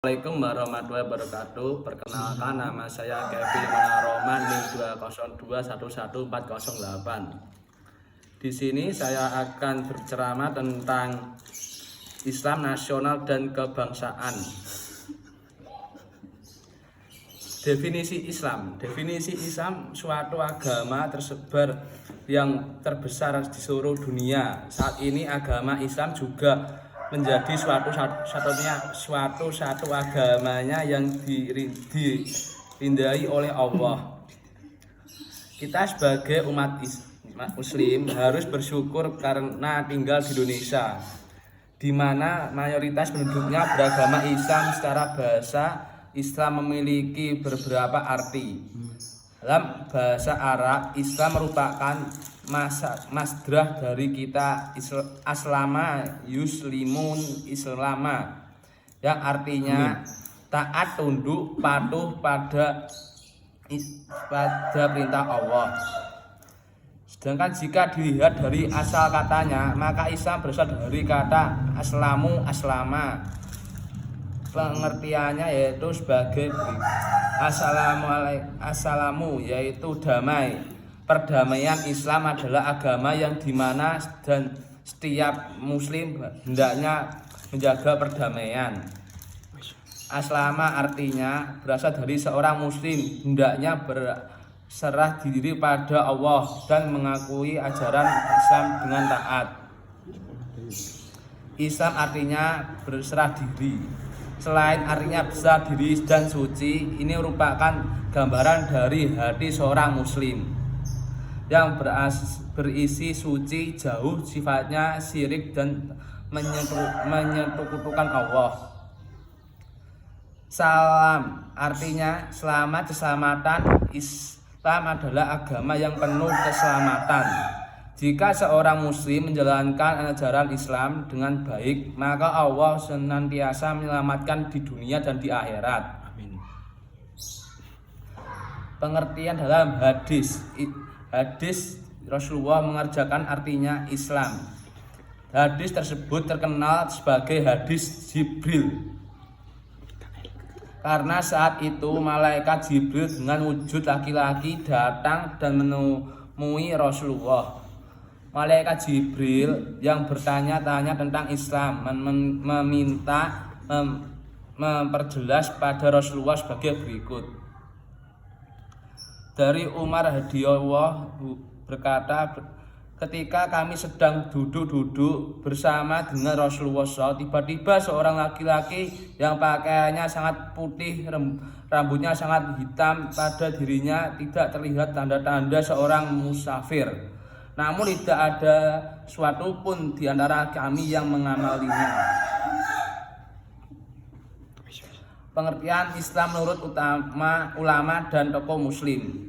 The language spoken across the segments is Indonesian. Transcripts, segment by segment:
Assalamualaikum warahmatullahi wabarakatuh. Perkenalkan, nama saya Kevin Manaroman NIM 202111408. Di sini saya akan berceramah tentang Islam nasional dan kebangsaan. Definisi Islam suatu agama tersebar yang terbesar di seluruh dunia. Saat ini agama Islam juga menjadi suatu agamanya yang dirindai oleh Allah. Kita sebagai umat Muslim harus bersyukur karena tinggal di Indonesia, di mana mayoritas penduduknya beragama Islam. Secara bahasa, Islam memiliki beberapa arti. Dalam bahasa Arab, Islam merupakan masdrah dari kita aslama yuslimun islama, yang artinya taat, tunduk, patuh pada perintah Allah. Sedangkan jika dilihat dari asal katanya, maka Islam berasal dari kata aslama. Pengertiannya yaitu sebagai assalamu yaitu damai. Perdamaian. Islam adalah agama yang dimana dan setiap muslim hendaknya menjaga perdamaian. Aslama artinya berasal dari seorang muslim hendaknya berserah diri pada Allah dan mengakui ajaran Islam dengan taat. Islam artinya berserah diri. Selain artinya besar diri dan suci, ini merupakan gambaran dari hati seorang muslim yang berisi suci, jauh sifatnya syirik dan menyekutukan Allah. Salam artinya selamat, keselamatan. Islam adalah agama yang penuh keselamatan. Jika seorang muslim menjalankan ajaran Islam dengan baik, maka Allah senantiasa menyelamatkan di dunia dan di akhirat. Amin. Pengertian dalam hadis Rasulullah mengerjakan artinya Islam. Hadis tersebut terkenal sebagai hadis Jibril, karena saat itu malaikat Jibril dengan wujud laki-laki datang dan menemui Rasulullah. Malaikat Jibril yang bertanya-tanya tentang Islam meminta memperjelas pada Rasulullah sebagai berikut. Dari Umar radhiyallahu berkata, ketika kami sedang duduk-duduk bersama dengan Rasulullah SAW, tiba-tiba seorang laki-laki yang pakaiannya sangat putih, rambutnya sangat hitam, pada dirinya tidak terlihat tanda-tanda seorang musafir. Namun tidak ada suatu pun di antara kami yang mengamalinya. Pengertian Islam menurut ulama dan tokoh muslim.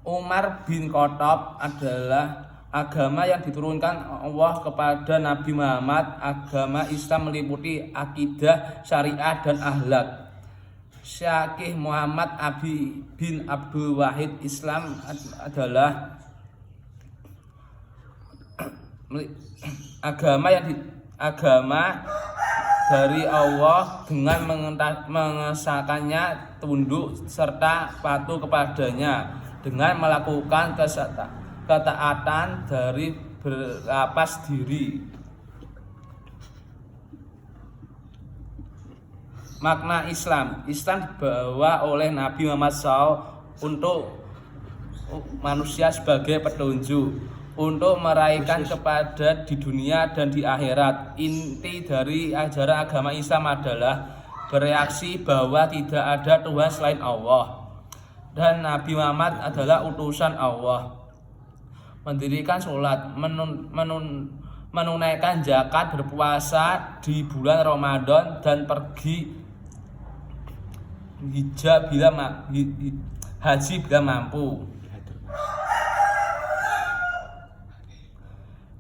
Umar bin Khattab adalah agama yang diturunkan Allah kepada Nabi Muhammad. Agama Islam meliputi akidah, syariat, dan akhlak. Syekh Muhammad bin Abdul Wahid Islam adalah agama dari Allah dengan mengesahkannya, tunduk serta patuh kepadanya dengan melakukan ketaatan dari berlapas diri. Makna Islam dibawa oleh Nabi Muhammad SAW untuk manusia sebagai petunjuk untuk meraihkan kepada di dunia dan di akhirat. Inti dari ajaran agama Islam adalah bereaksi bahwa tidak ada Tuhan selain Allah dan Nabi Muhammad adalah utusan Allah. Mendirikan sholat, menunaikan zakat, berpuasa di bulan Ramadan, dan pergi haji bila mampu.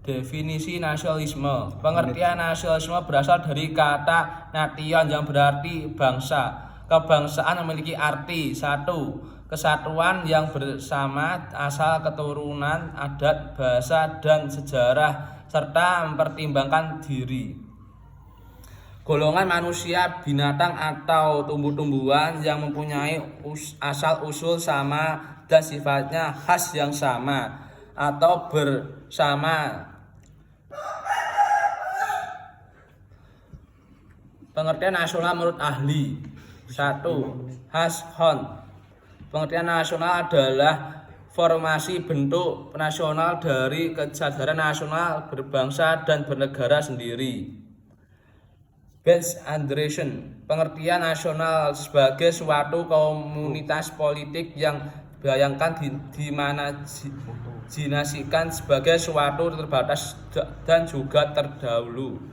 Definisi nasionalisme. Pengertian nasionalisme berasal dari kata nation yang berarti bangsa. Kebangsaan memiliki arti: 1. Kesatuan yang bersama, asal, keturunan, adat, bahasa, dan sejarah, serta mempertimbangkan diri. golongan manusia, binatang atau tumbuh-tumbuhan yang mempunyai asal-usul sama dan sifatnya khas yang sama atau bersama. Pengertian nasional menurut ahli. 1. Hashon. Pengertian nasional adalah formasi bentuk nasional dari kesadaran nasional berbangsa dan bernegara sendiri. Benz Anderson. Pengertian nasional sebagai suatu komunitas politik yang bayangkan dimanajinasikan sebagai suatu terbatas dan juga terdahulu.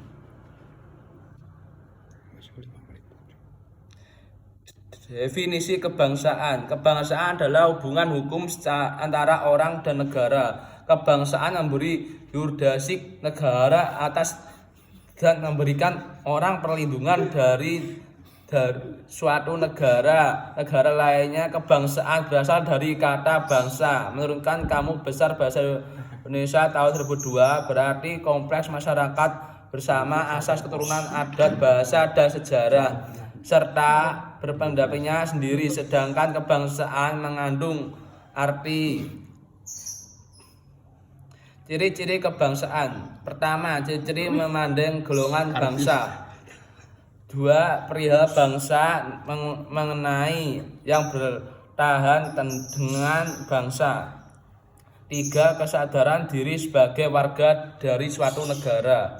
Definisi kebangsaan. Kebangsaan adalah hubungan hukum antara orang dan negara. Kebangsaan memberi yurisdiksi negara atas dan memberikan orang perlindungan dari suatu negara lainnya. Kebangsaan berasal dari kata bangsa. Menurunkan Kamus Besar Bahasa Indonesia tahun 2002, berarti kompleks masyarakat bersama asas keturunan, adat, bahasa, dan sejarah serta berpendapinya sendiri. Sedangkan kebangsaan mengandung arti. Ciri-ciri kebangsaan. Pertama, ciri-ciri memandang golongan bangsa. 2. Perihal bangsa mengenai yang bertahan dengan bangsa. 3. Kesadaran diri sebagai warga dari suatu negara.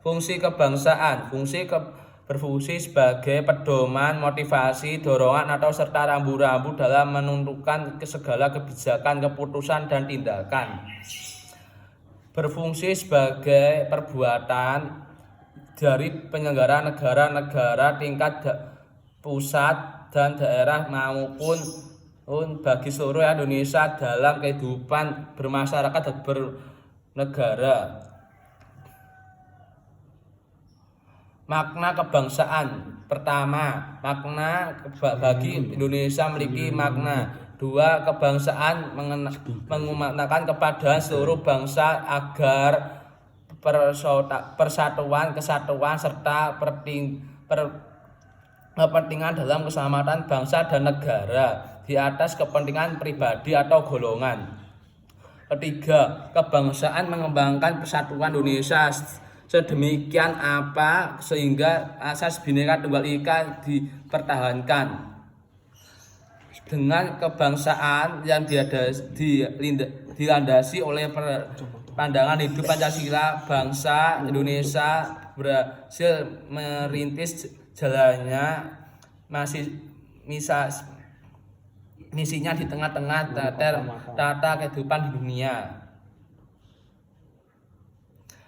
Fungsi kebangsaan. Berfungsi sebagai pedoman, motivasi, dorongan atau serta rambu-rambu dalam menentukan segala kebijakan, keputusan, dan tindakan. Berfungsi sebagai perbuatan dari penyelenggara negara tingkat pusat dan daerah maupun bagi seluruh Indonesia dalam kehidupan bermasyarakat dan bernegara. Makna kebangsaan. Pertama, makna bagi Indonesia memiliki makna. 2. Kebangsaan mengumandangkan kepada seluruh bangsa agar persatuan, kesatuan, serta kepentingan dalam keselamatan bangsa dan negara di atas kepentingan pribadi atau golongan. 3. Kebangsaan mengembangkan persatuan Indonesia sedemikian apa sehingga asas Bhinneka Tunggal Ika dipertahankan. Dengan kebangsaan yang dilandasi oleh pandangan hidup Pancasila, bangsa Indonesia berhasil merintis jalannya misinya di tengah-tengah tata kehidupan di dunia.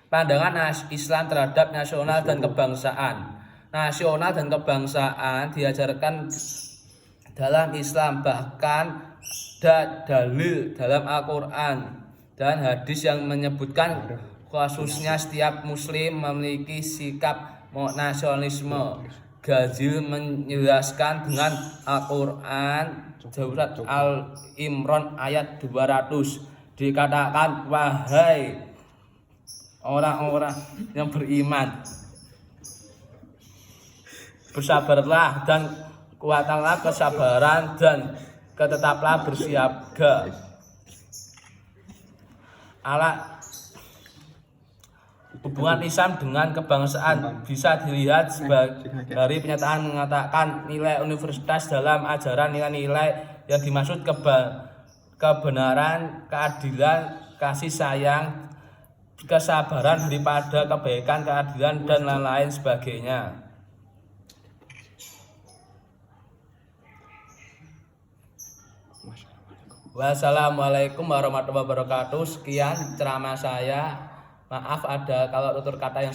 Pandangan Islam terhadap nasional dan kebangsaan. Nasional dan kebangsaan diajarkan dalam Islam, bahkan ada dalil dalam Al-Quran dan hadis yang menyebutkan khususnya setiap muslim memiliki sikap nasionalisme. Ghazali menjelaskan dengan Al-Quran surat Al-Imran ayat 200 dikatakan, wahai orang-orang yang beriman, bersabarlah dan kuatkanlah kesabaran dan tetaplah bersiaga. Hubungan Islam dengan kebangsaan bisa dilihat dari pernyataan mengatakan nilai universitas dalam ajaran nilai-nilai yang dimaksud kebenaran, keadilan, kasih sayang, kesabaran daripada kebaikan, keadilan, dan lain-lain sebagainya. Wassalamualaikum warahmatullahi wabarakatuh. Sekian ceramah saya. Maaf ada kalau tutur kata yang